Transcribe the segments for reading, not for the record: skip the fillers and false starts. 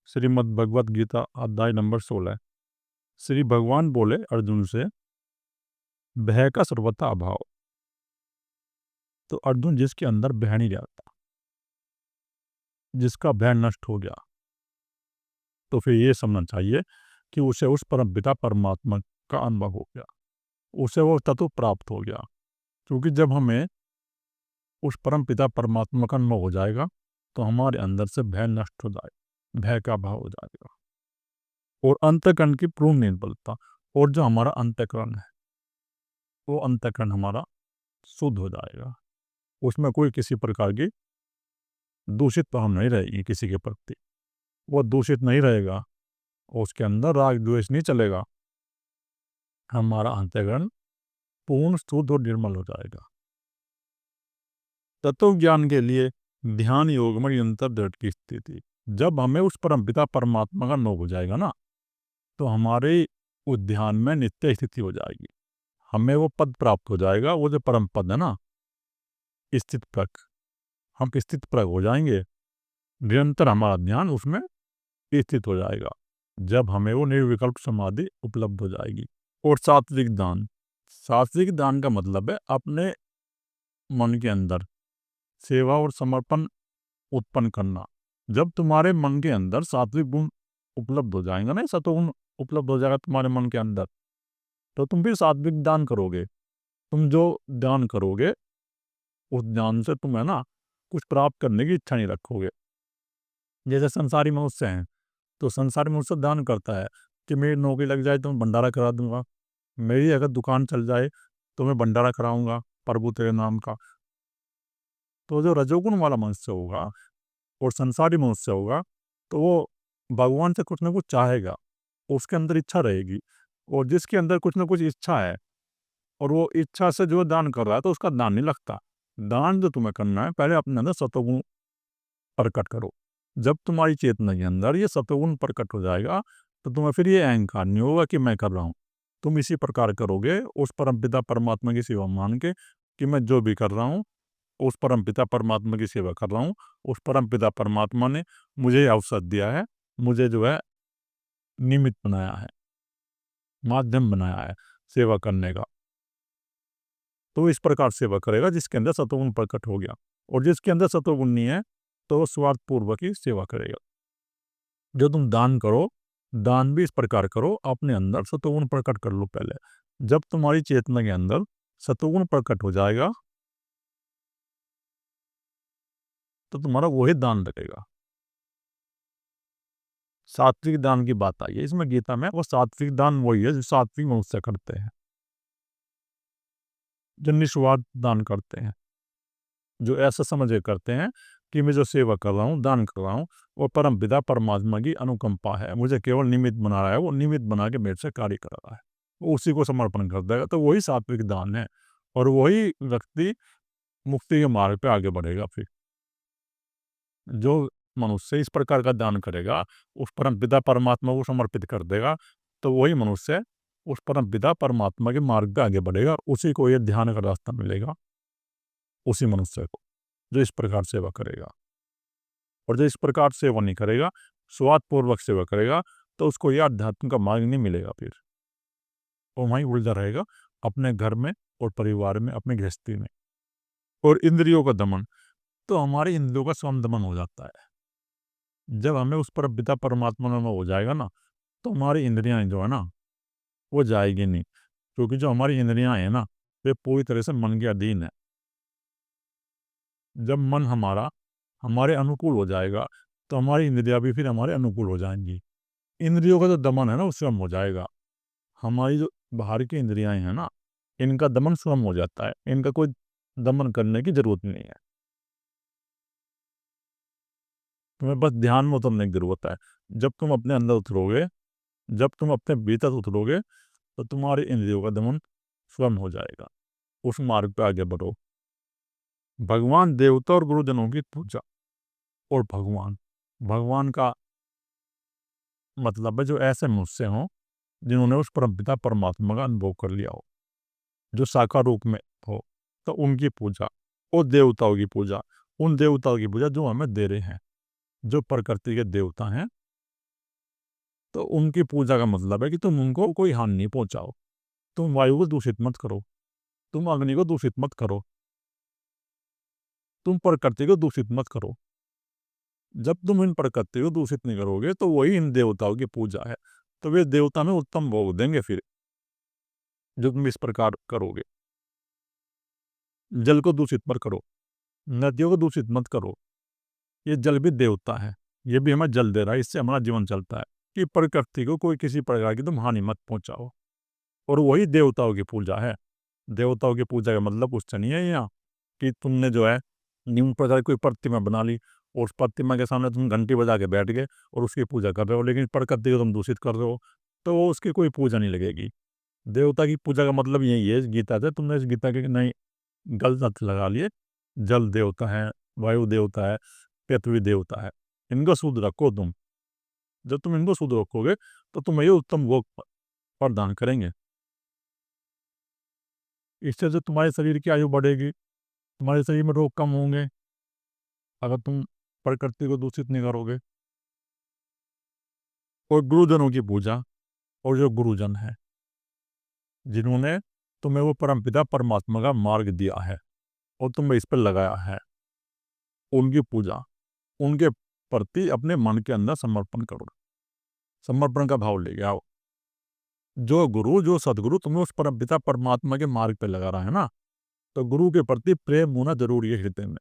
श्रीमद् भगवत गीता अध्याय नंबर 16। श्री भगवान बोले अर्जुन से, भय का सर्वथा अभाव। तो अर्जुन, जिसके अंदर भय नहीं रहता, जिसका भय नष्ट हो गया, तो फिर ये समझना चाहिए कि उसे उस परम पिता परमात्मा का अनुभव हो गया, उसे वो तत्व प्राप्त हो गया। क्योंकि जब हमें उस परम पिता परमात्मा का अनुभव हो जाएगा तो हमारे अंदर से भय नष्ट हो जाएगा, भय का अभाव हो जाएगा और अंतःकरण की पूर्ण निर्बलता। और जो हमारा अंतःकरण है, वो अंतःकरण हमारा शुद्ध हो जाएगा। उसमें कोई किसी प्रकार की दूषित भाव नहीं रहेगी किसी के प्रति, वो दूषित नहीं रहेगा, उसके अंदर राग द्वेष नहीं चलेगा। हमारा अंतःकरण पूर्ण शुद्ध और निर्मल हो जाएगा। तत्व ज्ञान के लिए ध्यान योग में निरंतर दृढ़ की स्थिति। जब हमें उस परमपिता परमात्मा का अनुभव हो जाएगा ना, तो हमारे उस ध्यान में नित्य स्थिति हो जाएगी। हमें वो पद प्राप्त हो जाएगा, वो जो परम पद है ना, स्थित प्रक, हम स्थित प्रक हो जाएंगे। निरंतर हमारा ध्यान उसमें स्थित हो जाएगा जब हमें वो निर्विकल्प समाधि उपलब्ध हो जाएगी। और सात्विक दान, सात्विक दान का मतलब है अपने मन के अंदर सेवा और समर्पण उत्पन्न करना। जब तुम्हारे मन के अंदर सात्विक गुण उपलब्ध हो जाएंगे ना, सतोगुण उपलब्ध हो जाएगा तुम्हारे मन के अंदर, तो तुम फिर सात्विक दान करोगे। तुम जो दान करोगे उस दान से तुम है ना कुछ प्राप्त करने की इच्छा नहीं रखोगे। जैसे संसारी मनुष्य हैं, तो संसारी मनुष्य दान करता है कि मेरी नौकरी लग जाए तो मैं भंडारा करा दूंगा, मेरी अगर दुकान चल जाए तो मैं भंडारा कराऊंगा प्रभु तेरे नाम का। तो जो रजोगुण वाला मनुष्य होगा और संसारी मनुष्य होगा, तो वो भगवान से कुछ ना कुछ चाहेगा, उसके अंदर इच्छा रहेगी। और जिसके अंदर कुछ ना कुछ इच्छा है और वो इच्छा से जो दान कर रहा है, तो उसका दान नहीं लगता। दान जो तुम्हें करना है, पहले अपने अंदर सतोगुण प्रकट करो। जब तुम्हारी चेतना के अंदर ये सतोगुण प्रकट हो जाएगा, तो तुम्हें फिर ये अहंकार नहीं होगा कि मैं कर रहा हूँ। तुम इसी प्रकार करोगे उस परमपिता परमात्मा की सेवा मान के कि मैं जो भी कर रहा हूँ उस परमपिता परमात्मा की सेवा कर रहा हूँ। उस परमपिता परमात्मा ने मुझे ये अवसर दिया है, मुझे जो है निमित्त बनाया है, माध्यम बनाया है सेवा करने का। तो इस प्रकार सेवा करेगा जिसके अंदर सतोगुण प्रकट हो गया। और जिसके अंदर सतोगुण नहीं है, तो वो स्वार्थपूर्वक ही सेवा करेगा। जो तुम दान करो, दान भी इस प्रकार करो, अपने अंदर सतोगुण प्रकट कर लो पहले। जब तुम्हारी चेतना के अंदर सतोगुण प्रकट हो जाएगा, तो तुम्हारा वही दान लगेगा। सात्विक दान की बात आई है इसमें गीता में। वो सात्विक दान वही है जो सात्विक मनुष्य करते हैं, जो निस्वार्थ दान करते हैं, जो ऐसा समझ के करते हैं कि मैं जो सेवा कर रहा हूँ, दान कर रहा हूँ, वो परम पिता परमात्मा की अनुकंपा है, मुझे केवल निमित्त बना रहा है, वो निमित्त बना के मेरे से कार्य कर रहा है, वो उसी को समर्पण कर देगा। तो वही सात्विक दान है और वही व्यक्ति मुक्ति के मार्ग पे आगे बढ़ेगा। फिर जो मनुष्य इस प्रकार का दान करेगा, उस परम पिता परमात्मा को समर्पित कर देगा, तो वही मनुष्य उस परम पिता परमात्मा के मार्ग पे आगे बढ़ेगा। उसी को ये ध्यान का रास्ता मिलेगा, उसी मनुष्य को जो इस प्रकार सेवा करेगा। और जो इस प्रकार सेवा नहीं करेगा, स्वार्थपूर्वक सेवा करेगा, तो उसको यह अध्यात्म का मार्ग नहीं मिलेगा। फिर वो वहीं उलझा रहेगा अपने घर में और परिवार में, अपनी गृहस्थी में। और इंद्रियों का दमन, तो हमारे इंद्रियों का स्वयं दमन हो जाता है। जब हमें उस पर पिता परमात्मा में हो जाएगा ना, तो हमारी इंद्रियां जो है ना, वो जाएगी नहीं। क्योंकि जो हमारी इंद्रियां हैं ना, वे पूरी तरह से मन के अधीन है। जब मन हमारा हमारे अनुकूल हो जाएगा, तो हमारी इंद्रियां भी फिर हमारे अनुकूल हो जाएंगी। इंद्रियों का जो दमन है ना, वो स्वयं हो जाएगा। हमारी जो बाहर की इंद्रियां हैं ना, इनका दमन स्वयं हो जाता है, इनका कोई दमन करने की जरूरत नहीं है। तुम्हें बस ध्यान में उतरने की जरूरत है। जब तुम अपने अंदर उतरोगे, जब तुम अपने भीतर उतरोगे, तो तुम्हारी इंद्रियों का दमन स्वयं हो जाएगा। उस मार्ग पे आगे बढ़ो। भगवान, देवता और गुरुजनों की पूजा। और भगवान, भगवान का मतलब है जो ऐसे मनुष्य हों जिन्होंने उस परमपिता परमात्मा का अनुभव कर लिया हो, जो साकार रूप में हो, तो उनकी पूजा। और देवताओं की पूजा, उन देवताओं की पूजा जो हमें दे रहे हैं, जो प्रकृति के देवता हैं, तो उनकी पूजा का मतलब है कि तुम उनको कोई हानि नहीं पहुंचाओ, तुम वायु को दूषित मत करो, तुम अग्नि को दूषित मत करो, तुम प्रकृति को दूषित मत करो। जब तुम इन प्रकृति को दूषित नहीं करोगे तो वही इन देवताओं की पूजा है। तो वे देवता में उत्तम भोग देंगे फिर, जो तुम इस प्रकार करोगे। जल को दूषित मत करो, नदियों को दूषित मत करो, ये जल भी देवता है, ये भी हमें जल दे रहा है, इससे हमारा जीवन चलता है। कि प्रकृति को कोई किसी प्रकार की तुम हानि मत पहुंचाओ, और वही देवताओं की पूजा है। देवताओं की पूजा का मतलब कुछ नहीं है यहाँ कि तुमने जो है निम्न प्रकार की कोई प्रतिमा बना ली और उस प्रतिमा के सामने तुम घंटी बजा के बैठ गए और उसकी पूजा कर रहे हो, लेकिन प्रकृति को तुम दूषित कर रहे हो, तो वो उसकी कोई पूजा नहीं लगेगी। देवता की पूजा का मतलब यही है। इस गीता से तुमने इस गीता के नई गलत अर्थ लगा लिए। जल देवता है, वायु देवता है, पृथ्वी देवता है, इनको शुद्ध रखो तुम। जब तुम इनको शुद्ध रखोगे तो तुम ये उत्तम भोग प्रदान करेंगे। इससे जो तुम्हारे शरीर की आयु बढ़ेगी, तुम्हारे शरीर में रोग कम होंगे, अगर तुम प्रकृति को दूषित नहीं करोगे। और गुरुजनों की पूजा, और जो गुरुजन है जिन्होंने तुम्हें वो परमपिता परमात्मा का मार्ग दिया है और तुम्हें इस पर लगाया है, उनकी पूजा, उनके प्रति अपने मन के अंदर समर्पण करो। समर्पण का भाव लेके आओ। जो गुरु, जो सदगुरु तुम्हें उस परमपिता परमात्मा के मार्ग पे लगा रहा है ना, तो गुरु के प्रति प्रेम होना जरूरी है हृदय में,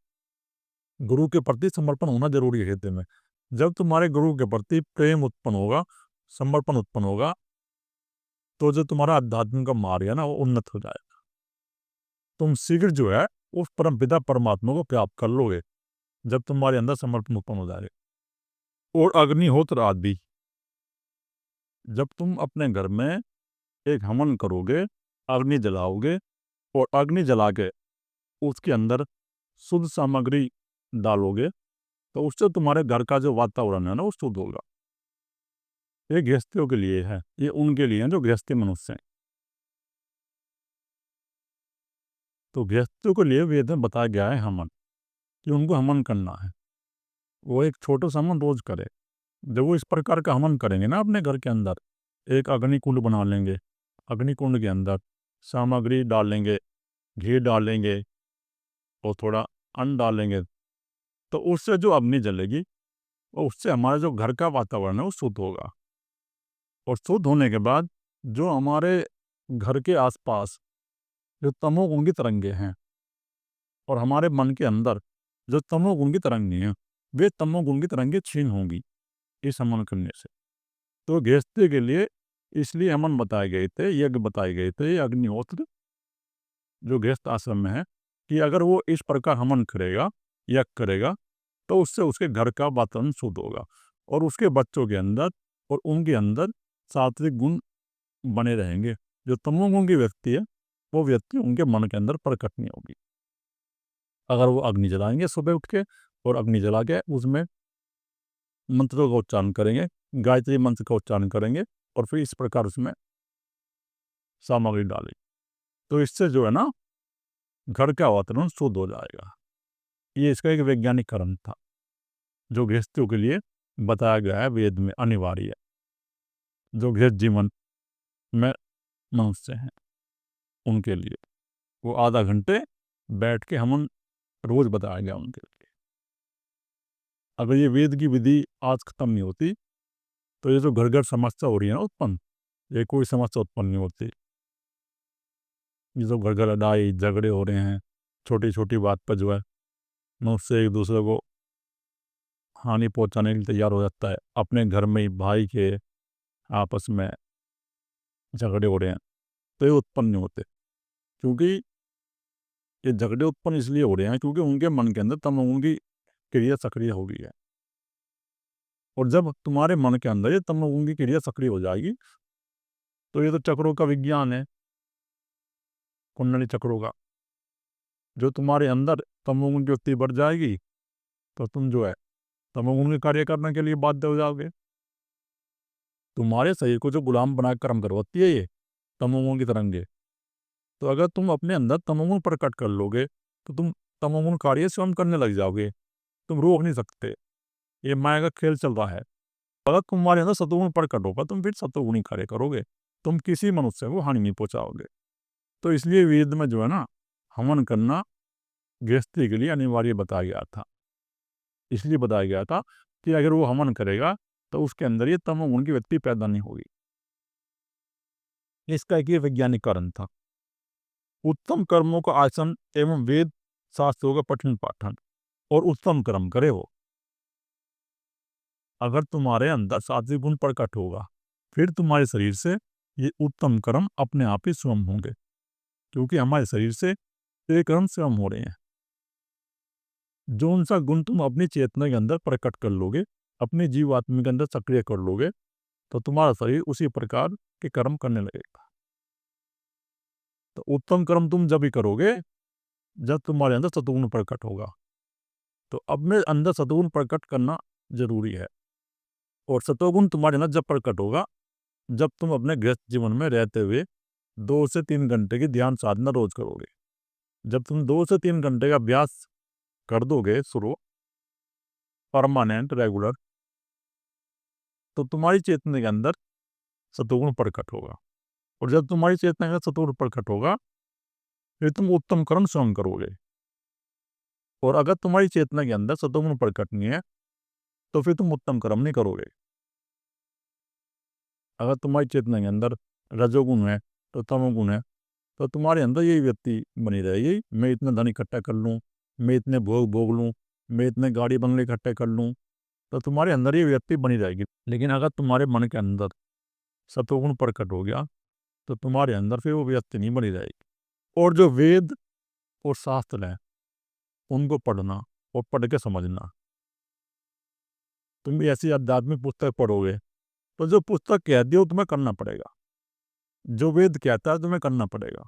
गुरु के प्रति समर्पण होना जरूरी है हृदय में। जब तुम्हारे गुरु के प्रति प्रेम उत्पन्न होगा, समर्पण उत्पन्न होगा, तो जो तुम्हारा आध्यात्म का मार्ग है ना, वो उन्नत हो जाएगा। तुम शीघ्र जो है उस परमपिता परमात्मा को प्राप्त कर लोगे, जब तुम्हारे अंदर समर्पण उत्पन्न हो जाएगा। और अग्निहोत्र आदि, जब तुम अपने घर में एक हवन करोगे, अग्नि जलाओगे, और अग्नि जला के उसके अंदर शुद्ध सामग्री डालोगे, तो उससे तुम्हारे घर का जो वातावरण है ना, वो शुद्ध होगा। ये गृहस्थियों के लिए है, ये उनके लिए है जो गृहस्थी मनुष्य हैं। तो गृहस्थियों के लिए वेद में बताया गया है हवन, कि उनको हवन करना है। वो एक छोटा सा हवन रोज करे। जब वो इस प्रकार का हवन करेंगे ना अपने घर के अंदर, एक अग्नि कुंड बना लेंगे, अग्नि कुंड के अंदर सामग्री डालेंगे, घी डालेंगे और थोड़ा अन्न डालेंगे, तो उससे जो अग्नि जलेगी, और उससे हमारा जो घर का वातावरण है वो शुद्ध होगा। और शुद्ध होने के बाद जो हमारे घर के आसपास जो तमोगुण की तरंगे हैं, और हमारे मन के अंदर जो तमोगुण की तरंगे हैं, वे तमोगुण की तरंगे क्षीण होंगी इस हवन करने से। तो गृहस्थी के लिए इसलिए हवन बताए गए थे, यज्ञ बताए गए थे, अग्निहोत्र जो गृहस्थ आश्रम में है, कि अगर वो इस प्रकार हवन करेगा, यज्ञ करेगा, तो उससे उसके घर का वातावरण शुद्ध होगा, और उसके बच्चों के अंदर और उनके अंदर सात्विक गुण बने रहेंगे। जो तमोगुण की व्यक्ति है, वो व्यक्ति उनके मन के अंदर प्रकट नहीं होगी। अगर वो अग्नि जलाएंगे सुबह उठ के, और अग्नि जला के उसमें मंत्रों का उच्चारण करेंगे, गायत्री मंत्र का उच्चारण करेंगे, और फिर इस प्रकार उसमें सामग्री डालेंगे, तो इससे जो है ना घर का वातावरण शुद्ध हो जाएगा। ये इसका एक वैज्ञानिक कारण था, जो गृहस्थियों के लिए बताया गया है वेद में, अनिवार्य है। जो गृहस्थ जीवन में मनुष्य हैं उनके लिए वो आधा घंटे बैठ के हम रोज बताया गया उनके लिए। अगर ये वेद की विधि आज खत्म नहीं होती, तो ये जो घर घर समस्या हो रही है ना उत्पन्न, ये कोई समस्या उत्पन्न नहीं होती। ये जो घर घर लड़ाई झगड़े हो रहे हैं, छोटी छोटी बात पर जो है मनुष्य एक दूसरे को हानि पहुंचाने के लिए तैयार हो जाता है। अपने घर में ही भाई के आपस में झगड़े हो रहे हैं, तो ये उत्पन्न नहीं होते, क्योंकि ये झगड़े उत्पन्न इसलिए हो रहे हैं क्योंकि उनके मन के अंदर तमोगुण की क्रिया सक्रिय हो गई है। और जब तुम्हारे मन के अंदर ये तमोगुण की क्रिया सक्रिय हो जाएगी, तो ये तो चक्रों का विज्ञान है, कुंडली चक्रों का। जो तुम्हारे अंदर तमोगुण की वृत्ति बढ़ जाएगी, तो तुम जो है तमोगुण के कार्य करने के लिए बाध्य हो जाओगे। तुम्हारे शरीर को जो गुलाम बना कर्म करवाती है ये तमोगुण की तरंगे। तो अगर तुम अपने अंदर तमोगुण प्रकट कर लोगे, तो तुम तमोगुण कार्य स्वयं करने लग जाओगे, तुम रोक नहीं सकते। ये माया का खेल चल रहा है। अगर तुम्हारे अंदर सतोगुण प्रकट होगा तुम फिर सतोगुण ही कार्य करोगे, तुम किसी मनुष्य को हानि नहीं पहुंचाओगे। तो इसलिए वेद में जो है ना, हवन करना गृहस्थी के लिए अनिवार्य बताया गया था। इसलिए बताया गया था कि अगर वो हवन करेगा तो उसके अंदर ये तमोगुण की व्यक्ति पैदा नहीं होगी। इसका एक ये वैज्ञानिक कारण था। उत्तम कर्मों का आचरण एवं वेद शास्त्रों का पठन पाठन और उत्तम कर्म करे हो। अगर तुम्हारे अंदर सात्विक गुण प्रकट होगा फिर तुम्हारे शरीर से ये उत्तम कर्म अपने आप ही स्वयं होंगे, क्योंकि हमारे शरीर से ये कर्म स्वयं हो रहे हैं। जो उनसा गुण तुम अपनी चेतना के अंदर प्रकट कर लोगे, अपनी जीवात्मा के अंदर सक्रिय कर लोगे, तो तुम्हारा शरीर उसी प्रकार के कर्म करने लगेगा। तो उत्तम कर्म तुम जब ही करोगे जब तुम्हारे अंदर सतुगुण प्रकट होगा। तो अपने अंदर सतुगुण प्रकट करना जरूरी है। और सतोगुण तुम्हारे अंदर जब प्रकट होगा जब तुम अपने गृहस्थ जीवन में रहते हुए 2 से 3 घंटे की ध्यान साधना रोज करोगे। जब तुम 2 से 3 घंटे का अभ्यास कर दोगे शुरू, परमानेंट रेगुलर, तो तुम्हारी चेतना के अंदर सतोगुण प्रकट होगा। और जब तुम्हारी चेतना के अंदर सतोगुण प्रकट होगा फिर तुम उत्तम कर्म स्वयं करोगे। और अगर तुम्हारी चेतना के अंदर सतोगुण प्रकट नहीं है तो फिर तुम उत्तम कर्म नहीं करोगे। अगर तुम्हारी चेतना के अंदर रजोगुण है तो तमोगुण है, तो तुम्हारे अंदर यही व्यक्ति बनी रहेगी, मैं इतना धन इकट्ठा कर लूँ, मैं इतने भोग भोग लूँ, मैं इतने गाड़ी बंगले इकट्ठे कर लूँ, तो तुम्हारे अंदर ये व्यक्ति बनी रहेगी। लेकिन अगर तुम्हारे मन के अंदर सतोगुण प्रकट हो गया तो तुम्हारे अंदर फिर वो व्यक्ति नहीं बनी रहेगी। और जो वेद और शास्त्र हैं उनको पढ़ना और पढ़ के समझना। तुम भी ऐसी आध्यात्मिक पुस्तक पढ़ोगे तो जो पुस्तक कहती है वो तुम्हें करना पड़ेगा, जो वेद कहता है तुम्हें करना पड़ेगा।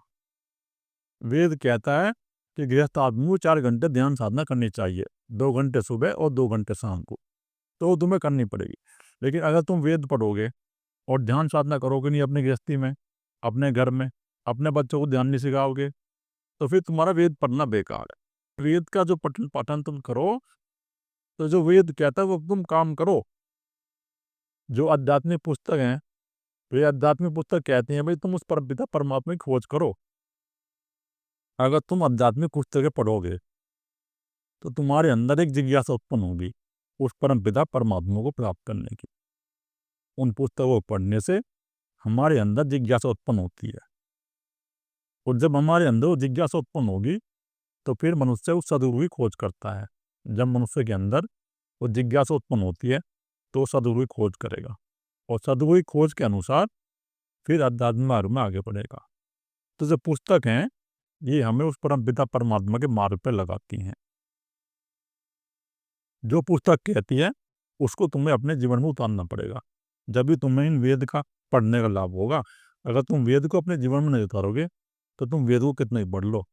वेद कहता है कि गृहस्थ आदमी को 4 घंटे ध्यान साधना करनी चाहिए, 2 घंटे सुबह और 2 घंटे शाम को, तो वो तुम्हें करनी पड़ेगी। लेकिन अगर तुम वेद पढ़ोगे और ध्यान साधना करोगे नहीं अपनी गृहस्थी में, अपने घर में, अपने बच्चों को ध्यान नहीं सिखाओगे, तो फिर तुम्हारा वेद पढ़ना बेकार है। वेद का जो पठन पाठन तुम करो, तो जो वेद कहता है वो तुम काम करो। जो आध्यात्मिक पुस्तक हैं, वे आध्यात्मिक पुस्तक कहते हैं भाई तुम उस परमपिता परमात्मा की खोज करो। अगर तुम आध्यात्मिक पुस्तकें पढ़ोगे तो तुम्हारे अंदर एक जिज्ञासा उत्पन्न होगी उस परमपिता परमात्मा को प्राप्त करने की। उन पुस्तकों को पढ़ने से हमारे अंदर जिज्ञासा उत्पन्न होती है। और जब हमारे अंदर वो जिज्ञासा उत्पन्न होगी तो फिर मनुष्य उस सदगुरु की खोज करता है। जब मनुष्य के अंदर वो जिज्ञासा उत्पन्न होती है तो सदगुरु की खोज करेगा और सदगुरु की खोज के अनुसार फिर आध्यात्मिक मार्ग में आगे बढ़ेगा। तो जो पुस्तक हैं ये हमें उस परमपिता परमात्मा के मार्ग पर लगाती हैं। जो पुस्तक कहती है उसको तुम्हें अपने जीवन में उतारना पड़ेगा, जब भी तुम्हें इन वेद का पढ़ने का लाभ होगा। अगर तुम वेद को अपने जीवन में नहीं उतारोगे तो तुम वेद को कितना ही पढ़ लो,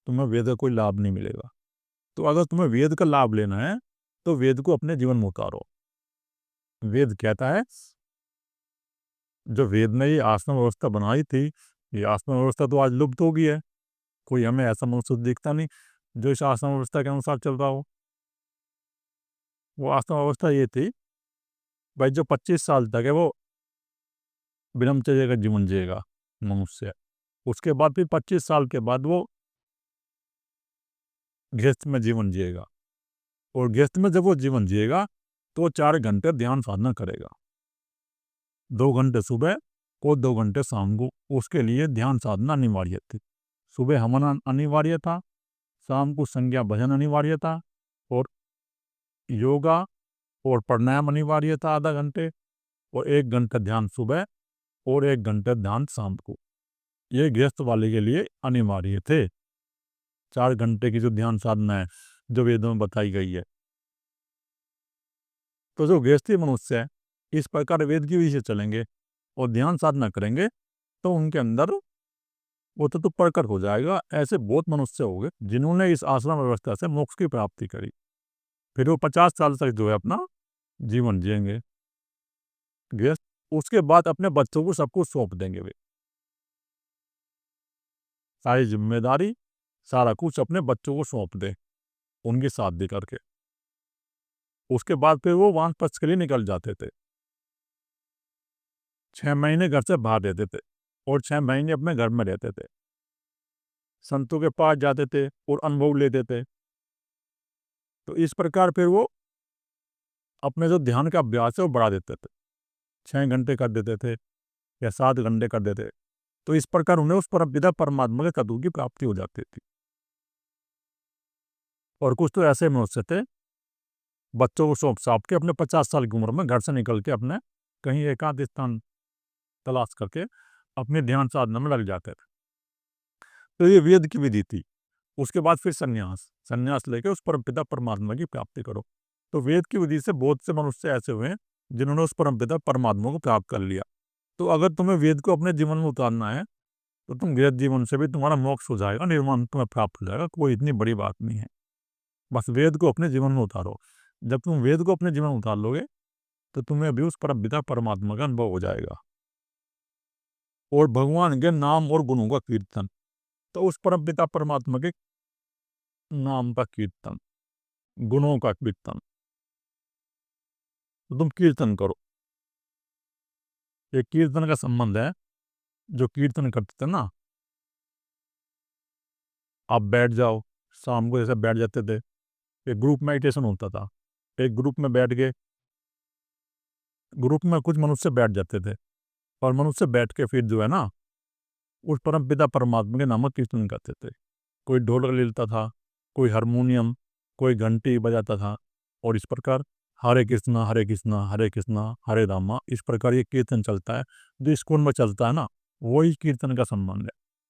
तुम्हें वेद का कोई लाभ नहीं मिलेगा। तो अगर तुम्हें वेद का लाभ लेना है तो वेद को अपने जीवन में उतारो। वेद कहता है, जो वेद ने ये आश्रम व्यवस्था बनाई थी, ये आश्रम व्यवस्था तो आज लुप्त हो गई है। कोई हमें ऐसा मनुष्य दिखता नहीं जो इस आश्रम व्यवस्था के अनुसार चल रहा हो। वो आश्रम व्यवस्था ये थी भाई, जो 25 साल तक है वो ब्रह्मचर्य का जीवन जिएगा मनुष्य। उसके बाद फिर 25 साल के बाद वो गृहस्थ में जीवन जिएगा। और गृहस्थ में जब वो जीवन जिएगा तो 4 घंटे ध्यान साधना करेगा, 2 घंटे सुबह और 2 घंटे शाम को। उसके लिए ध्यान साधना अनिवार्य थी। सुबह हवन अनिवार्य था, शाम को संज्ञा भजन अनिवार्य था, और योगा और प्राणायाम अनिवार्य था आधा घंटे, और 1 घंटा ध्यान सुबह और 1 घंटे ध्यान शाम को। ये गृहस्थ वाले के लिए अनिवार्य थे। 4 घंटे की जो ध्यान साधना है जो वेदों में बताई गई है। तो जो गृहस्थी मनुष्य है इस प्रकार वेद की विधि से चलेंगे और ध्यान साधना करेंगे तो उनके अंदर वो तो प्रकट हो जाएगा। ऐसे बहुत मनुष्य हो गए जिन्होंने इस आश्रम व्यवस्था से मोक्ष की प्राप्ति करी। फिर वो 50 साल तक जो है अपना जीवन जिएंगे गृहस्थ। उसके बाद अपने बच्चों को सब कुछ सौंप देंगे। वे सारी जिम्मेदारी, सारा कुछ अपने बच्चों को सौंप दे उनकी शादी करके। उसके बाद फिर वो वानप्रस्थ के लिए निकल जाते थे। 6 महीने घर से बाहर रहते थे और 6 महीने अपने घर में रहते थे। संतों के पास जाते थे और अनुभव लेते थे। तो इस प्रकार फिर वो अपने जो ध्यान का अभ्यास है वो बढ़ा देते थे। 6 घंटे कर देते थे या 7 घंटे कर देते। तो इस प्रकार उन्हें उस परमपिता परमात्मा के तत्व की प्राप्ति हो जाती थी। और कुछ तो ऐसे मनुष्य थे, बच्चों को सौंप के अपने 50 साल की उम्र में घर से निकल के अपने कहीं एकांत स्थान तलाश करके अपने ध्यान साधना में लग जाते थे। तो ये वेद की विधि थी। उसके बाद फिर संन्यास लेके उस परमपिता परमात्मा की प्राप्ति करो। तो वेद की विधि से बहुत से मनुष्य ऐसे हुए हैं जिन्होंने उस परमपिता परमात्मा को प्राप्त कर लिया। तो अगर तुम्हें वेद को अपने जीवन में उतारना है तो तुम गृहस्थ जीवन से भी तुम्हारा मोक्ष हो जाएगा, निर्वाण तुम्हें प्राप्त हो जाएगा। कोई इतनी बड़ी बात नहीं है। बस वेद को अपने जीवन में उतारो। जब तुम वेद को अपने जीवन में उतार लोगे तो तुम्हें भी उस परमपिता परमात्मा का अनुभव हो जाएगा। और भगवान के नाम और गुणों का कीर्तन, तो उस परमपिता परमात्मा के नाम का कीर्तन, गुणों का कीर्तन, तो तुम कीर्तन करो। ये कीर्तन का संबंध है। जो कीर्तन करते थे ना, आप बैठ जाओ, शाम को जैसे बैठ जाते थे, एक ग्रुप मेडिटेशन होता था। एक ग्रुप में बैठ के, ग्रुप में कुछ मनुष्य बैठ जाते थे और मनुष्य बैठ के फिर जो है ना उस परमपिता परमात्मा के नाम का कीर्तन करते थे। कोई ढोलक ले लेता था, कोई हारमोनियम, कोई घंटी बजाता था। और इस प्रकार हरे कृष्णा हरे कृष्णा हरे कृष्णा हरे रामा, इस प्रकार ये कीर्तन चलता है। जो इस्कॉन में चलता है ना, वही कीर्तन का संबंध है।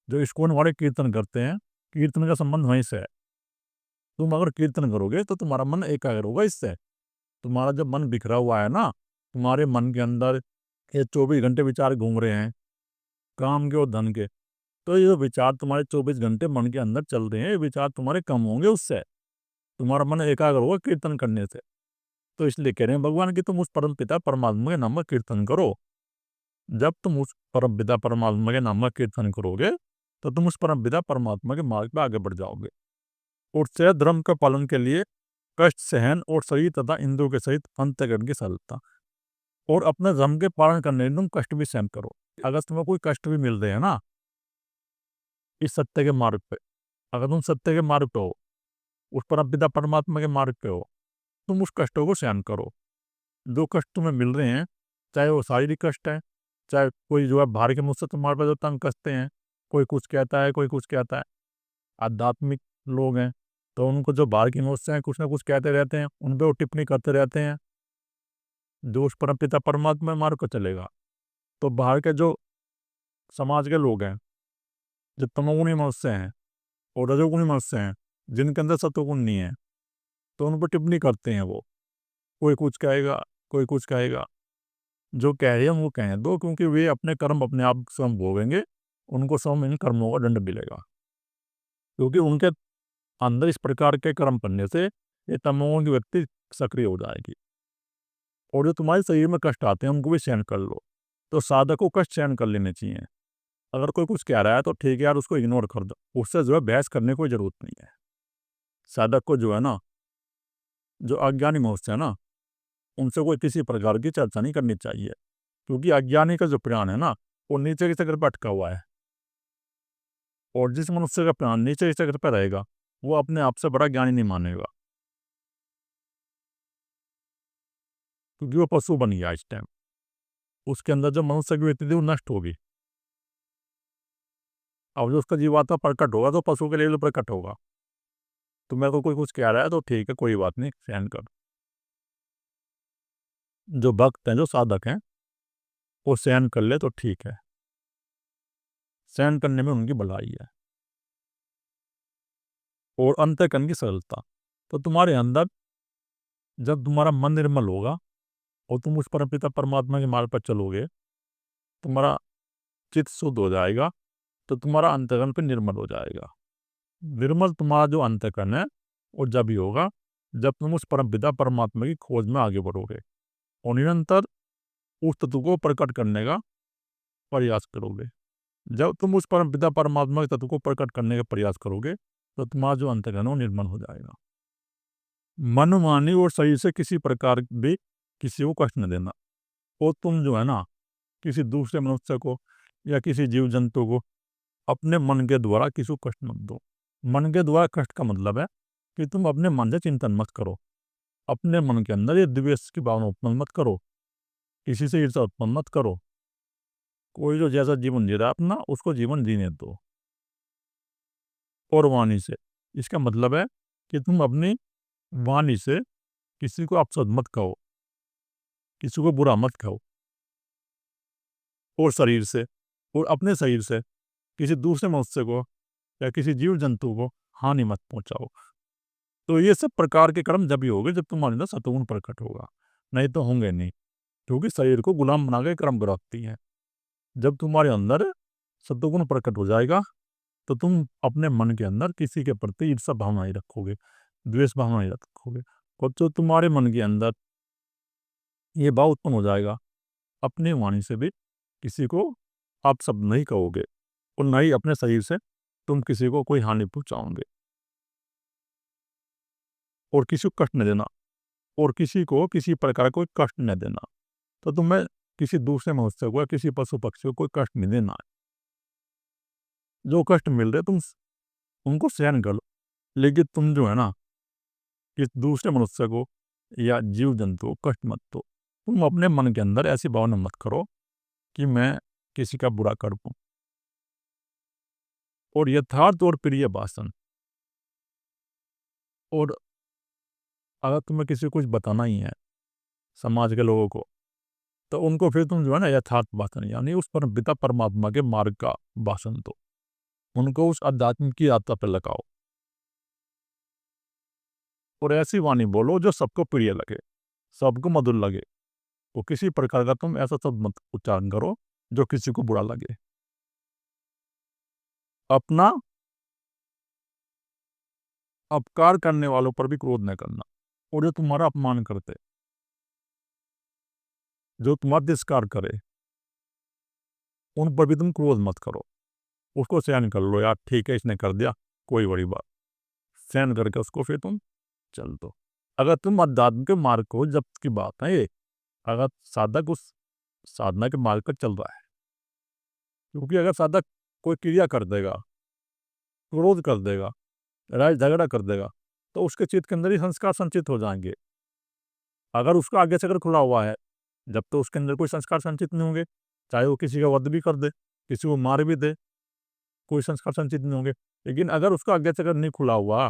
जो इस्कॉन वाले कीर्तन करते हैं, कीर्तन का संबंध वहीं से है। तुम अगर कीर्तन करोगे तो तुम्हारा मन एकाग्र होगा। इससे तुम्हारा जब मन बिखरा हुआ है ना, तुम्हारे मन के अंदर ये 24 घंटे विचार घूम रहे हैं, काम के और धन के, तो ये जो विचार तुम्हारे 24 घंटे मन के अंदर चल रहे हैं, ये विचार तुम्हारे कम होंगे। उससे तुम्हारा मन एकाग्र होगा कीर्तन करने से। तो इसलिए कह रहे हैं भगवान कि तुम उस परम पिता परमात्मा के नाम का कीर्तन करो। जब तुम उस परम पिता परमात्मा के नाम का कीर्तन करोगे तो तुम उस परम पिता परमात्मा के मार्ग पर आगे बढ़ जाओगे। और से धर्म के पालन के लिए कष्ट सहन और शरीर तथा इंद्रियों के सहित अंतःकरण की सरलता, और अपने धर्म के पालन करने में तुम कष्ट भी सहन करो। अगर तुम्हें कोई कष्ट भी मिल रहे हैं ना इस सत्य के मार्ग पे, अगर तुम सत्य के मार्ग पे हो, उस परमपिता परमात्मा के मार्ग पे हो, तुम उस कष्टों को सहन करो। जो कष्ट तुम्हें मिल रहे हैं, चाहे वो शारीरिक कष्ट है, चाहे कोई जो है बाहर के मुझसे तुम्हारे पर जो तंग कसते हैं, कोई कुछ कहता है, कोई कुछ कहता है। आध्यात्मिक लोग हैं तो उनको जो बाहर की मुझसे हैं कुछ ना कुछ कहते रहते हैं, उन पर वो टिप्पणी करते रहते हैं। जो उस परमपिता परमात्मा मार्ग को चलेगा, तो बाहर के जो समाज के लोग हैं, जो तमोगुणी मनुष्य हैं और रजोगुणी मनुष्य हैं, जिनके अंदर सत्वगुण नहीं है, तो उन पर टिप्पणी करते हैं वो। कोई कुछ कहेगा, कोई कुछ कहेगा। जो कह रहे हैं वो कहें दो, क्योंकि वे अपने कर्म अपने आप स्वयं भोगेंगे। उनको स्वयं इन कर्मों का दंड मिलेगा, क्योंकि उनके अंदर इस प्रकार के कर्म करने से ये तमोगुण की व्यक्ति सक्रिय हो जाएगी। और जो तुम्हारे शरीर में कष्ट आते हैं उनको भी सहन कर लो। तो साधक को कष्ट सहन कर लेने चाहिए। अगर कोई कुछ कह रहा है तो ठीक है यार, उसको इग्नोर कर दो, उससे जो है बहस करने की कोई जरूरत नहीं है। साधक को जो है ना, जो अज्ञानी मनुष्य है ना, उनसे कोई किसी प्रकार की चर्चा नहीं करनी चाहिए। क्योंकि अज्ञानी का जो प्राण है ना, वो नीचे की चक्र पर अटका हुआ है। और जिस मनुष्य का प्राण नीचे की चक्र पर रहेगा, वो अपने आप से बड़ा ज्ञानी नहीं मानेगा, क्योंकि वो पशु बन गया इस टाइम। उसके अंदर जो मनुष्य की वृत्ति थी वो नष्ट होगी। अब जो उसका जीवात्मा प्रकट होगा तो पशु के लिए प्रकट होगा। तो मेरे को कोई कुछ कह रहा है तो ठीक है, कोई बात नहीं, सहन कर। जो भक्त हैं, जो साधक हैं, वो सहन कर ले तो ठीक है। सहन करने में उनकी भलाई है। और अंतःकरण की सरलता, तो तुम्हारे अंदर जब तुम्हारा मन निर्मल होगा और तुम उस परमपिता परमात्मा के मार्ग पर चलोगे, तुम्हारा चित्त शुद्ध हो जाएगा, तो तुम्हारा अंतःकरण फिर निर्मल हो जाएगा। निर्मल तुम्हारा जो अंतःकरण है वो जब ही होगा जब तुम उस परमपिता परमात्मा की खोज में आगे बढ़ोगे और निरंतर उस तत्व को प्रकट करने का प्रयास करोगे। जब तुम उस परमपिता परमात्मा के तत्व को प्रकट करने का प्रयास करोगे तो तुम्हारा जो अंतःकरण है वो निर्मल हो जाएगा। मनमानी और शरीर से किसी प्रकार भी किसी को कष्ट न देना। और तुम जो है ना किसी दूसरे मनुष्य को या किसी जीव जंतु को अपने मन के द्वारा किसी को कष्ट मत दो। मन के द्वारा कष्ट का मतलब है कि तुम अपने मन से चिंतन मत करो, अपने मन के अंदर ये द्वेष की भावना उत्पन्न मत करो, किसी से ईर्ष्या उत्पन्न मत करो। कोई जो जैसा जीवन जी रहा है अपना, उसको जीवन जीने दो। और वाणी से, इसका मतलब है कि तुम अपनी वाणी से किसी को अपशब्द मत कहो, किसी को बुरा मत कहो। और शरीर से, और अपने शरीर से किसी दूसरे मनुष्य को या किसी जीव जंतु को हानि मत पहुंचाओ। तो ये सब प्रकार के कर्म जब ही होंगे जब तुम्हारे अंदर सतगुण प्रकट होगा, नहीं तो होंगे नहीं, क्योंकि शरीर को गुलाम बना के कर्म कराती है। जब तुम्हारे अंदर सतगुण प्रकट हो जाएगा तो तुम अपने मन के अंदर किसी के प्रति ईर्ष्या भावना नहीं रखोगे, द्वेष भावना नहीं रखोगे। और जो तुम्हारे मन के अंदर ये भाव उत्पन्न हो जाएगा, अपनी वाणी से भी किसी को आप सब नहीं कहोगे और न ही अपने शरीर से तुम किसी को कोई हानि पहुंचाओगे। और किसी को कष्ट न देना, और किसी को किसी प्रकार कोई कष्ट न देना। तो तुम्हें किसी दूसरे मनुष्य को या किसी पशु पक्षी को कोई कष्ट नहीं देना है। जो कष्ट मिल रहे तुम उनको सहन कर लो, लेकिन तुम जो है ना कि दूसरे मनुष्य को या जीव जंतु को कष्ट मत दो। तुम अपने मन के अंदर ऐसी भावना मत करो कि मैं किसी का बुरा कर दूं। और यथार्थ और प्रिय भाषण, और अगर तुम्हें किसी को कुछ बताना ही है समाज के लोगों को, तो उनको फिर तुम जो है ना यथार्थ भाषण यानी उस पर पिता परमात्मा के मार्ग का भाषण दो, उनको उस अध्यात्म की यात्रा पर लगाओ। और ऐसी वाणी बोलो जो सबको प्रिय लगे, सबको मधुर लगे। वो किसी प्रकार का तुम ऐसा शब्द मत उच्चारण करो जो किसी को बुरा लगे। अपना अपकार करने वालों पर भी क्रोध न करना, और जो तुम्हारा अपमान करते, जो तुम्हारा तिरस्कार करे, उन पर भी तुम क्रोध मत करो। उसको सहन कर लो, यार ठीक है इसने कर दिया, कोई बड़ी बात, सहन करके उसको फिर तुम चल दो। अगर तुम अध्यात्म के मार्ग को, जब की बात है ये, अगर साधक उस साधना के मार्ग पर चल रहा है, क्योंकि अगर साधक कोई क्रिया कर देगा, क्रोध कर देगा, लड़ाई झगड़ा कर देगा, तो उसके चित्त के अंदर ही संस्कार संचित हो जाएंगे। अगर उसका आगे से अगर खुला हुआ है, जब तो उसके अंदर कोई संस्कार संचित नहीं होंगे, चाहे वो किसी का वध भी कर दे, किसी को मार भी दे, कोई संस्कार संचित नहीं होंगे। लेकिन अगर उसका आगे से अगर नहीं खुला हुआ,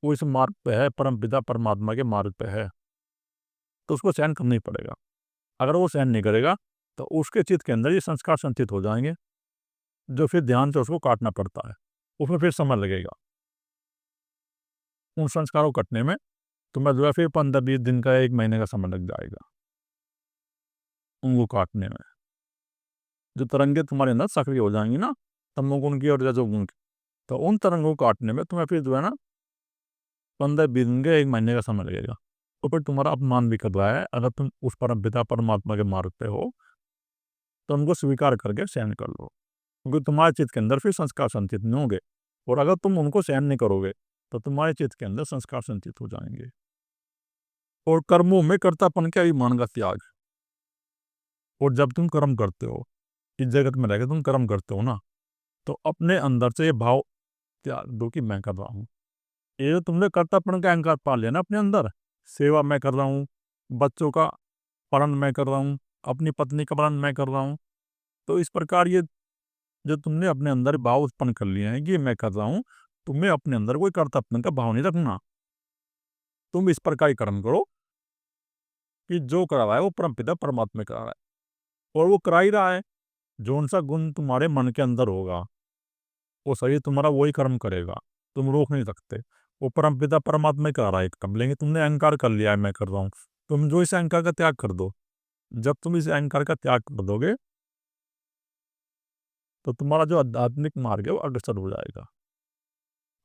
वो इस मार्ग पे है, परम पिता परमात्मा के मार्ग पे है, तो उसको सहन करना ही पड़ेगा। अगर वो सहन नहीं करेगा तो उसके चित्त के अंदर ये संस्कार संचित हो जाएंगे, जो फिर ध्यान से उसको काटना पड़ता है, उसमें फिर समय लगेगा। उन संस्कारों को कटने में तुम्हें जो है फिर 15-20 दिन का, 1 महीने का समय लग जाएगा उनको काटने में। जो तरंगे तुम्हारे अंदर सक्रिय हो जाएंगी ना, तमोगुण की और रजोगुण की, तो उन तरंगों को काटने में तुम्हें फिर जो है ना 15-20 दिन का, 1 महीने का समय लगेगा। तो फिर तुम्हारा अपमान भी कर रहा है, अगर तुम उस परम पिता परमात्मा के मार्ग पे हो तो उनको स्वीकार करके सहन कर लो, क्योंकि तुम्हारे चित्त के अंदर फिर संस्कार संचित नहीं होंगे। और अगर तुम उनको सहन नहीं करोगे तो तुम्हारे चित्त के अंदर संस्कार संचित हो जाएंगे। और कर्मों में कर्तापन का अभिमान का त्याग। और जब तुम कर्म करते हो, इस जगत में रहकर तुम कर्म करते हो ना, तो अपने अंदर से ये भाव त्याग दो कि मैं कर रहा हूँ। ये जो तुमने कर्तापन का अहंकार पाल लिया ना अपने अंदर, सेवा मैं कर रहा हूँ, बच्चों का पालन मैं कर रहा हूँ, अपनी पत्नी का पालन मैं कर रहा हूँ, तो इस प्रकार ये जो तुमने अपने अंदर भाव उत्पन्न कर लिए हैं कि ये मैं कर रहा हूँ, तुम्हें अपने अंदर कोई कर्तव्य का भाव नहीं रखना। तुम इस प्रकार ही कर्म करो कि जो करा रहा है वो परमपिता परमात्मा करा रहा है, और वो करा ही रहा है। जौन सा गुण तुम्हारे मन के अंदर होगा, वो शरीर तुम्हारा वही कर्म करेगा, तुम रोक नहीं सकते। वो परमपिता परमात्मा ही करा रहा है कर्म, लेकिन तुमने अहंकार कर लिया है मैं कर रहा हूँ। तुम जो इस अहंकार का त्याग कर दो, जब तुम इस अहंकार का त्याग कर दोगे तो तुम्हारा जो आध्यात्मिक मार्ग है वो अग्रसर हो जाएगा।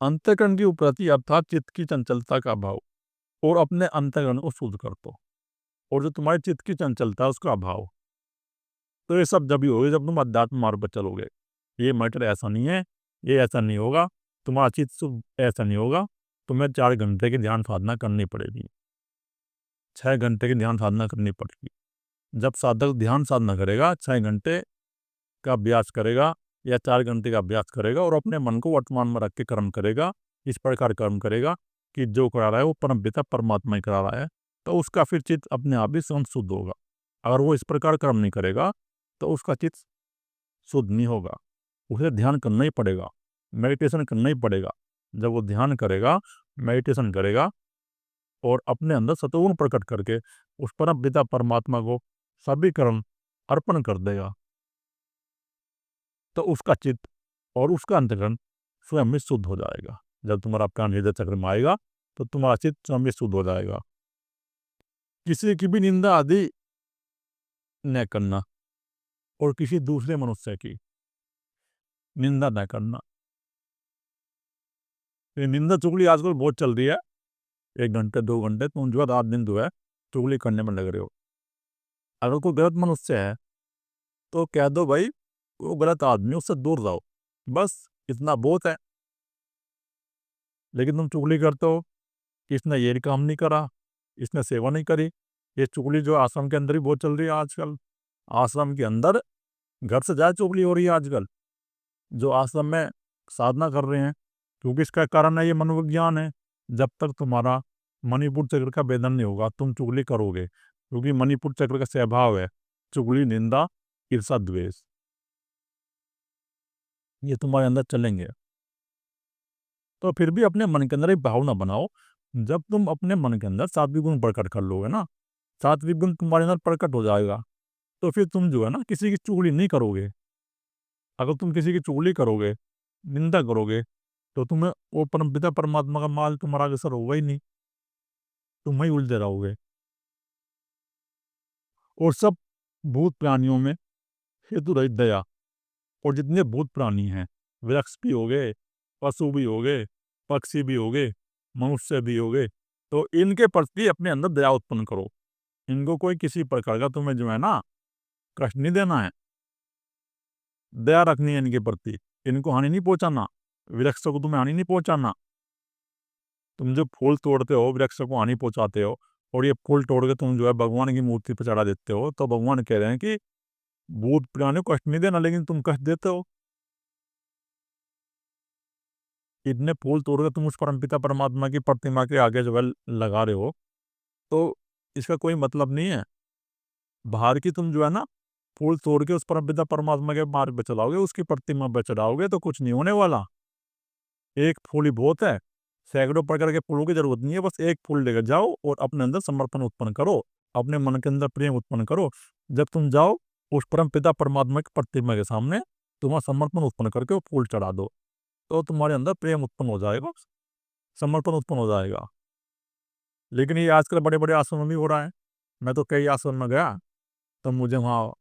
अंतःकरण की उपरति अर्थात चित्त की चंचलता का अभाव, और अपने अंतःकरण को शुद्ध कर दो। और जो तुम्हारे चित्त की चंचलता है उसका अभाव, तो ये सब जब ही होगा जब तुम अध्यात्म मार्ग पर चलोगे। ये मैटर ऐसा नहीं है, ये ऐसा नहीं होगा, तुम्हारा चित्त शुद्ध ऐसा नहीं होगा। तुम्हें 4 घंटे की ध्यान साधना करनी पड़ेगी, 6 घंटे की ध्यान साधना करनी पड़ेगी, जब साधक ध्यान साधना करेगा 6 घंटे का अभ्यास करेगा या 4 घंटे का अभ्यास करेगा और अपने मन को वर्तमान में रख के कर्म करेगा, इस प्रकार कर्म करेगा कि जो करा रहा है वो परमपिता परमात्मा ही करा रहा है, तो उसका फिर चित्त अपने आप ही स्वयं शुद्ध होगा। अगर वो इस प्रकार कर्म नहीं करेगा तो उसका चित्त शुद्ध नहीं होगा, उसे ध्यान करना ही पड़ेगा, मेडिटेशन करना ही पड़ेगा। जब वो ध्यान करेगा, मेडिटेशन करेगा और अपने अंदर सतोगुण प्रकट करके उस परम पिता परमात्मा को सभी कर्म अर्पण कर देगा, तो उसका चित्त और उसका अंतकरण स्वयं में शुद्ध हो जाएगा। जब तुम्हारा प्राण हृदय चक्र में आएगा तो तुम्हारा चित्त स्वयं में शुद्ध हो जाएगा। किसी की भी निंदा आदि न करना और किसी दूसरे मनुष्य की निंदा न करना। ये निंदा चुगली आजकल बहुत चल रही है। 1 घंटे 2 घंटे तुम जो है रात दिन जो है चुगली करने में लग रहे हो। अगर कोई गलत मनुष्य है तो कह दो भाई वो गलत आदमी, उससे दूर रहो, बस इतना बहुत है। लेकिन तुम चुगली करते हो कि इसने ये काम नहीं करा, इसने सेवा नहीं करी। ये चुगली जो आश्रम के अंदर ही बहुत चल रही है आजकल। आश्रम के अंदर घर से ज़्यादा चुगली हो रही है आजकल, जो आश्रम में साधना कर रहे हैं, क्योंकि इसका कारण है ये मनोविज्ञान है। जब तक तुम्हारा मणिपुर चक्र का भेदन नहीं होगा तुम चुगली करोगे, क्योंकि मणिपुर चक्र का स्वभाव है चुगली, निंदा, ईर्षा, द्वेष, ये तुम्हारे अंदर चलेंगे। तो फिर भी अपने मन के अंदर एक भावना बनाओ। जब तुम अपने मन के अंदर सात्विक गुण प्रकट कर लोगे ना, सात्विक गुण तुम्हारे अंदर प्रकट हो जाएगा, तो फिर तुम जो है ना किसी की चुगली नहीं करोगे। अगर तुम किसी की चुगली करोगे, निंदा करोगे, तो तुम्हें वो परमपिता परमात्मा का माल तुम्हारा अग्रसर होगा ही नहीं, तुम वहीं उलझे रहोगे। और सब भूत प्राणियों में हेतु रहित दया, और जितने भूत प्राणी हैं, वृक्ष भी हो गए, पशु भी हो गए, पक्षी भी हो गए, मनुष्य भी हो गए, तो इनके प्रति अपने अंदर दया उत्पन्न करो। इनको कोई किसी प्रकार का तुम्हें जो है ना कष्ट नहीं देना है, दया रखनी है इनके प्रति, इनको हानि नहीं पहुंचाना, वृक्ष को तुम्हें हानि नहीं पहुंचाना। तुम जो फूल तोड़ते हो, वृक्ष को हानि पहुंचाते हो, और ये फूल तोड़ के तुम जो है भगवान की मूर्ति पर चढ़ा देते हो, तो भगवान कह रहे हैं कि भूत प्राणी को कष्ट नहीं देना, लेकिन तुम कष्ट देते हो। इतने फूल तोड़ के तुम उस परमपिता परमात्मा की प्रतिमा के आगे जो है लगा रहे हो, तो इसका कोई मतलब नहीं है। बाहर की तुम जो है ना फूल तोड़ के उस परमपिता परमात्मा के मार्ग पे चलाओगे, उसकी प्रतिमा पे चढ़ाओगे, तो कुछ नहीं होने वाला। एक फूल ही बहुत है, सैकड़ों प्रकार के फूलों की जरूरत नहीं है। बस एक फूल लेकर जाओ और अपने अंदर समर्पण उत्पन्न करो, अपने मन के अंदर प्रेम उत्पन्न करो। जब तुम जाओ उस परम पिता परमात्मा की प्रतिमा के सामने, तुम्हारा समर्पण उत्पन्न करके वो फूल चढ़ा दो, तो तुम्हारे अंदर प्रेम उत्पन्न हो जाएगा, समर्पण उत्पन्न हो जाएगा। लेकिन ये आजकल बड़े बड़े आश्रम में भी हो रहा है। मैं तो कई आश्रम में गया, तो मुझे वहाँ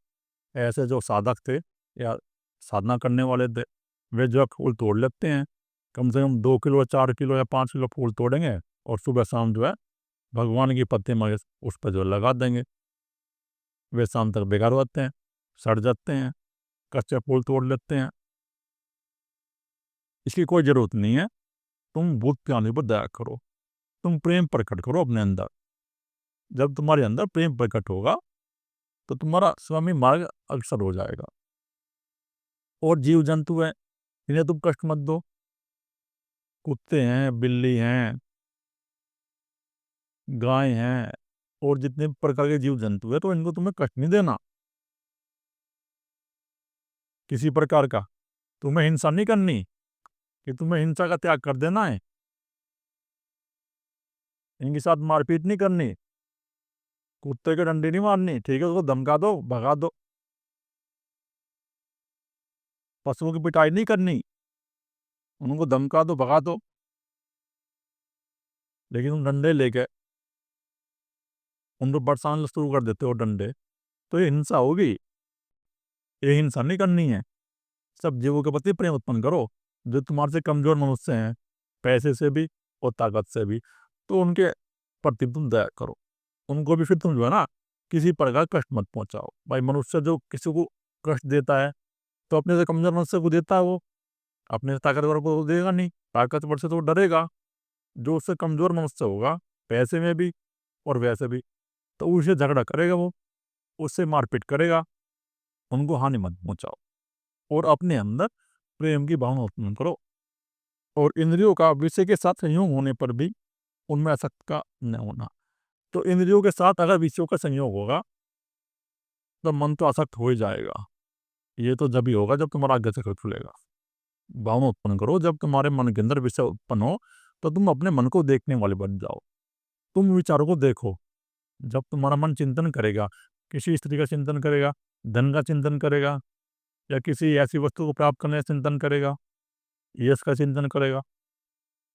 ऐसे जो साधक थे या साधना करने वाले थे, वे जो है फूल तोड़ लेते हैं। कम से कम 2 किलो 4 किलो या 5 किलो फूल तोड़ेंगे और सुबह शाम जो है भगवान की प्रतिमा के उस पर जो लगा देंगे। वे शाम तक बेकार होते हैं, सड़ जाते हैं, कच्चे फूल तोड़ लेते हैं। इसकी कोई ज़रूरत नहीं है। तुम भूत प्राणी पर दया करो, तुम प्रेम प्रकट करो अपने अंदर। जब तुम्हारे अंदर प्रेम प्रकट होगा तो तुम्हारा स्वामी मार्ग अग्रसर हो जाएगा। और जीव जंतु हैं, इन्हें तुम कष्ट मत दो। कुत्ते हैं, बिल्ली हैं, गाय हैं, और जितने भी प्रकार के जीव जंतु है, तो इनको तुम्हें कष्ट नहीं देना किसी प्रकार का। तुम्हें हिंसा नहीं करनी, कि तुम्हें हिंसा का त्याग कर देना है। इनके साथ मारपीट नहीं करनी, कुत्ते के डंडे नहीं मारनी, ठीक है, उसको धमका दो, भगा दो। पशुओं की पिटाई नहीं करनी, उनको धमका दो, भगा दो। लेकिन तुम डंडे लेके उनको बरसाना शुरू कर देते हो डंडे, तो ये हिंसा होगी। ये हिंसा नहीं करनी है। सब जीवों के प्रति प्रेम उत्पन्न करो। जो तुम्हारे से कमजोर मनुष्य हैं, पैसे से भी और ताकत से भी, तो उनके प्रति तुम दया करो। उनको भी फिर तुम जो है ना किसी प्रकार कष्ट मत पहुंचाओ। भाई मनुष्य जो किसी को कष्ट देता है, तो अपने से कमजोर मनुष्य को देता है, वो अपने से ताकतवर को तो देगा नहीं। ताकतवर से तो डरेगा। जो उससे कमजोर मनुष्य होगा, पैसे में भी और वैसे भी, तो उससे झगड़ा करेगा वो। उससे मारपीट करेगा, उनको हानि मत पहुंचाओ और अपने अंदर प्रेम की भावना उत्पन्न करो। और इंद्रियों का विषय के साथ संयोग होने पर भी उनमें आसक्त का न होना। तो इंद्रियों के साथ अगर विषयों का संयोग होगा तो मन तो आसक्त हो ही जाएगा। ये तो जब ही होगा जब तुम्हारा आज्ञा चक्र खुलेगा। भावना उत्पन्न करो, जब तुम्हारे मन के अंदर विषय उत्पन्न हो तो तुम अपने मन को देखने वाले बन जाओ, तुम विचारों को देखो। जब तुम्हारा मन चिंतन करेगा, किसी स्त्री का चिंतन करेगा, धन का चिंतन करेगा, या किसी ऐसी वस्तु को प्राप्त करने का चिंतन करेगा, यश का चिंतन करेगा,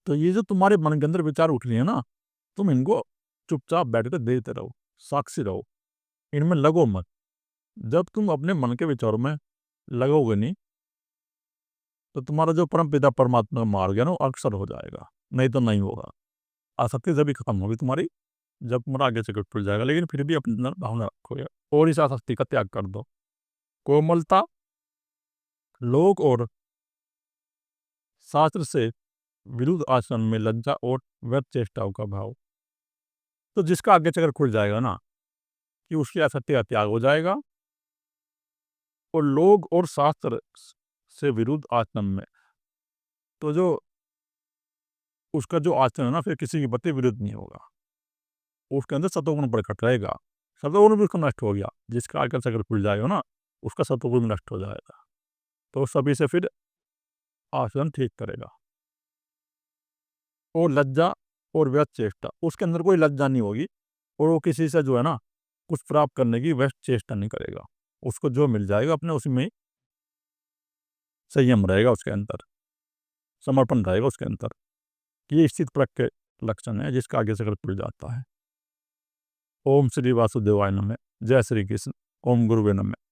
तो ये जो तुम्हारे मन के अंदर विचार उठ रही है ना, तुम इनको चुपचाप बैठ कर देखते रहो, साक्षी रहो, इनमें लगो मत। जब तुम अपने मन के विचारों में लगोगे नहीं तो तुम्हारा जो परम पिता परमात्मा का मार्ग है ना, वो अक्सर हो जाएगा, नहीं तो नहीं होगा। आसक्ति जब भी खत्म होगी तुम्हारी जब तुम्हारा आगे से खुल जाएगा। लेकिन फिर भी अपने अंदर भावना रखो यार, और इस आसक्ति का त्याग कर दो। कोमलता, लोक और शास्त्र से विरुद्ध आचरण में लज्जा और व्यर्थ चेष्टाओं का भाव। तो जिसका आगे चक्र खुल जाएगा ना, कि उसकी आसक्ति का त्याग हो जाएगा और लोग और शास्त्र से विरुद्ध आचरण में, तो जो उसका जो आचरण है ना, फिर किसी की बत्ती विरुद्ध नहीं होगा, उसके अंदर सतोगुण प्रकट रहेगा। सतोगुण भी उसका नष्ट हो गया, जिसका आगे चक्र खुल जाएगा ना, उसका सतोगुण नष्ट हो जाएगा, तो सभी से फिर आचरण ठीक करेगा। और लज्जा और व्यर्थ चेष्टा, उसके अंदर कोई लज्जा नहीं होगी और वो किसी से जो है ना कुछ प्राप्त करने की व्यर्थ चेष्टा नहीं करेगा। उसको जो मिल जाएगा अपने उसी में संयम रहेगा, उसके अंदर समर्पण रहेगा उसके अंदर। ये स्थित प्रज्ञ के लक्षण है जिसका आगे चक्र खुल जाता है। ओम श्री वासुदेवाय नमः। जय श्री कृष्ण। ओम गुरुवे नमः।